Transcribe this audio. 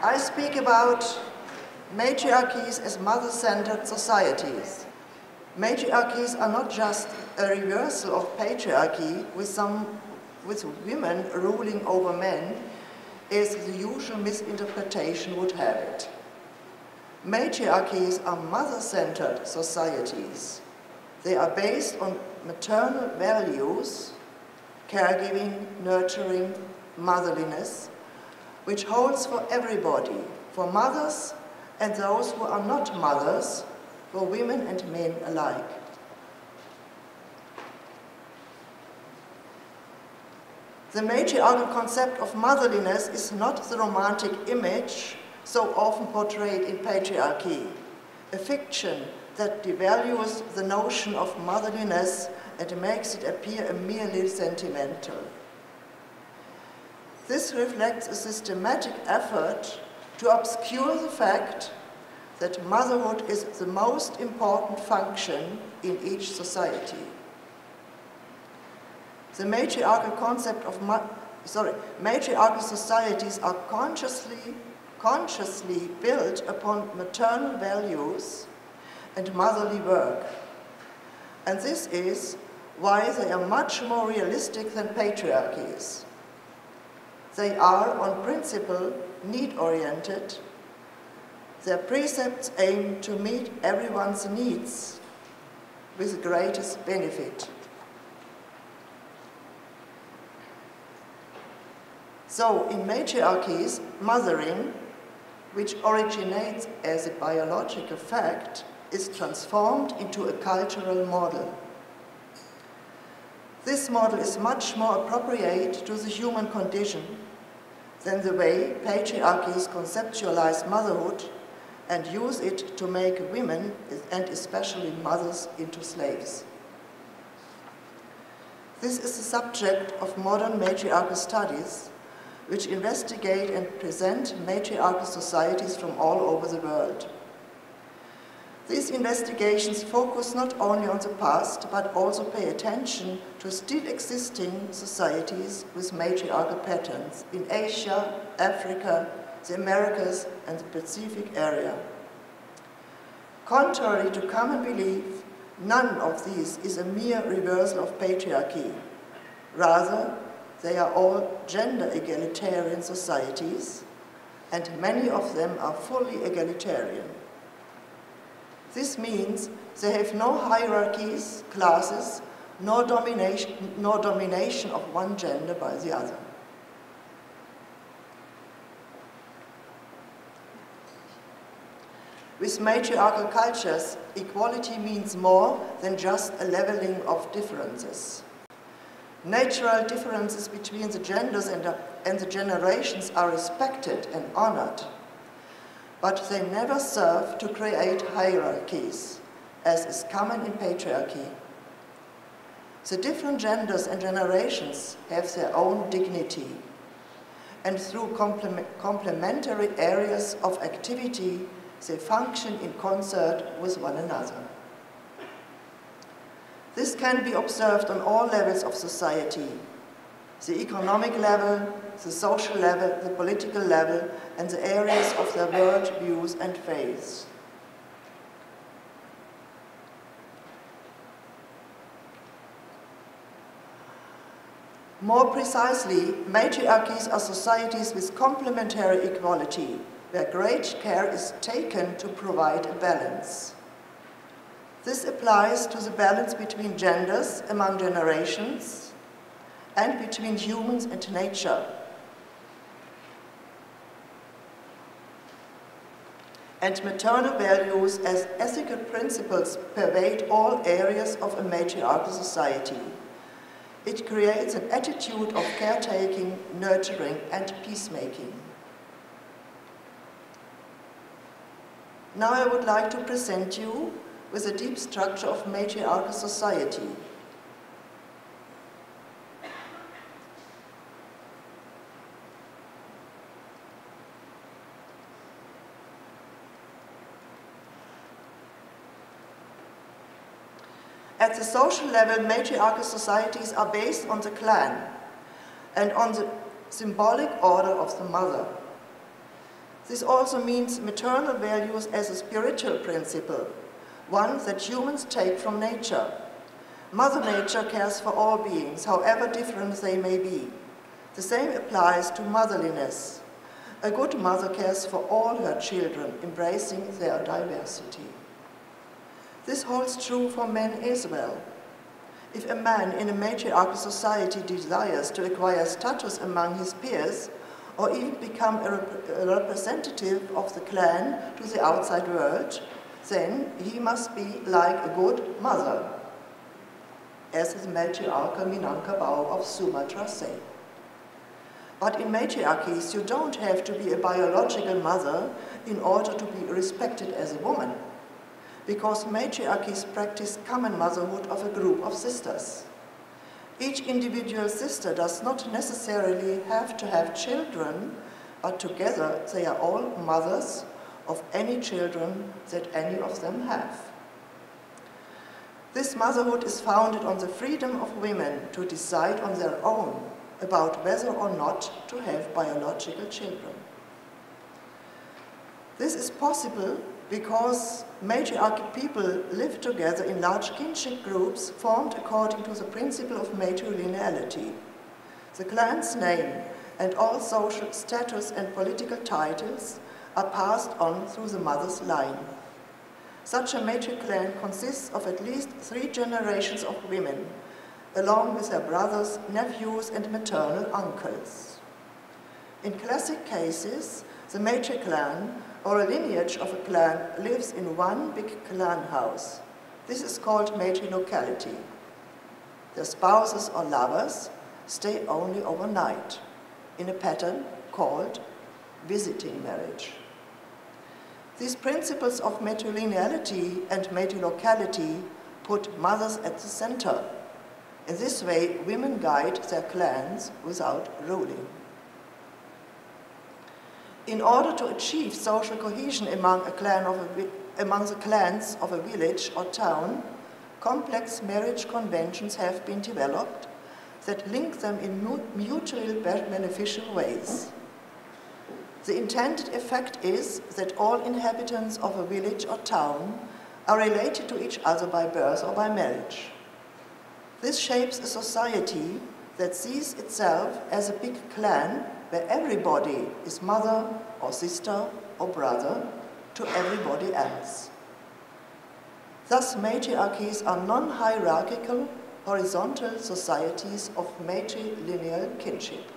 I speak about matriarchies as mother-centered societies. Matriarchies are not just a reversal of patriarchy with women ruling over men, as the usual misinterpretation would have it. Matriarchies are mother-centered societies. They are based on maternal values, caregiving, nurturing, motherliness, which holds for everybody, for mothers and those who are not mothers, for women and men alike. The matriarchal concept of motherliness is not the romantic image so often portrayed in patriarchy, a fiction that devalues the notion of motherliness and makes it appear merely sentimental. This reflects a systematic effort to obscure the fact that motherhood is the most important function in each society. The matriarchal concept of matriarchal societies are consciously built upon maternal values and motherly work. And this is why they are much more realistic than patriarchies. They are, on principle, need-oriented. Their precepts aim to meet everyone's needs with the greatest benefit. So, in matriarchies, mothering, which originates as a biological fact, is transformed into a cultural model. This model is much more appropriate to the human condition than the way patriarchies conceptualize motherhood and use it to make women, and especially mothers, into slaves. This is the subject of modern matriarchal studies, which investigate and present matriarchal societies from all over the world. These investigations focus not only on the past, but also pay attention to still existing societies with matriarchal patterns in Asia, Africa, the Americas, and the Pacific area. Contrary to common belief, none of these is a mere reversal of patriarchy. Rather, they are all gender egalitarian societies, and many of them are fully egalitarian. This means they have no hierarchies, classes, nor domination of one gender by the other. With matriarchal cultures, equality means more than just a leveling of differences. Natural differences between the genders and the generations are respected and honored, but they never serve to create hierarchies, as is common in patriarchy. The different genders and generations have their own dignity, and through complementary areas of activity, they function in concert with one another. This can be observed on all levels of society: the economic level, the social level, the political level, and the areas of their world views and faiths. More precisely, matriarchies are societies with complementary equality, where great care is taken to provide a balance. This applies to the balance between genders among generations and between humans and nature. And maternal values as ethical principles pervade all areas of a matriarchal society. It creates an attitude of caretaking, nurturing, and peacemaking. Now I would like to present you with the deep structure of matriarchal society. At the social level, matriarchal societies are based on the clan and on the symbolic order of the mother. This also means maternal values as a spiritual principle, one that humans take from nature. Mother Nature cares for all beings, however different they may be. The same applies to motherliness. A good mother cares for all her children, embracing their diversity. This holds true for men as well. If a man in a matriarchal society desires to acquire status among his peers, or even become a representative of the clan to the outside world, then he must be like a good mother, as the matriarchal Minangkabau of Sumatra say. But in matriarchies, you don't have to be a biological mother in order to be respected as a woman, because matriarchies practice common motherhood of a group of sisters. Each individual sister does not necessarily have to have children, but together they are all mothers of any children that any of them have. This motherhood is founded on the freedom of women to decide on their own about whether or not to have biological children. This is possible because matriarchal people live together in large kinship groups formed according to the principle of matrilineality. The clan's name and all social status and political titles are passed on through the mother's line. Such a matriclan consists of at least 3 generations of women, along with their brothers, nephews, and maternal uncles. In classic cases, the matriclan, or a lineage of a clan, lives in one big clan house. This is called matrilocality. Their spouses or lovers stay only overnight, in a pattern called visiting marriage. These principles of matrilineality and matrilocality put mothers at the center. In this way, women guide their clans without ruling. In order to achieve social cohesion among the clans of a village or town, complex marriage conventions have been developed that link them in mutually beneficial ways. The intended effect is that all inhabitants of a village or town are related to each other by birth or by marriage. This shapes a society that sees itself as a big clan where everybody is mother or sister or brother to everybody else. Thus, matriarchies are non-hierarchical, horizontal societies of matrilineal kinship.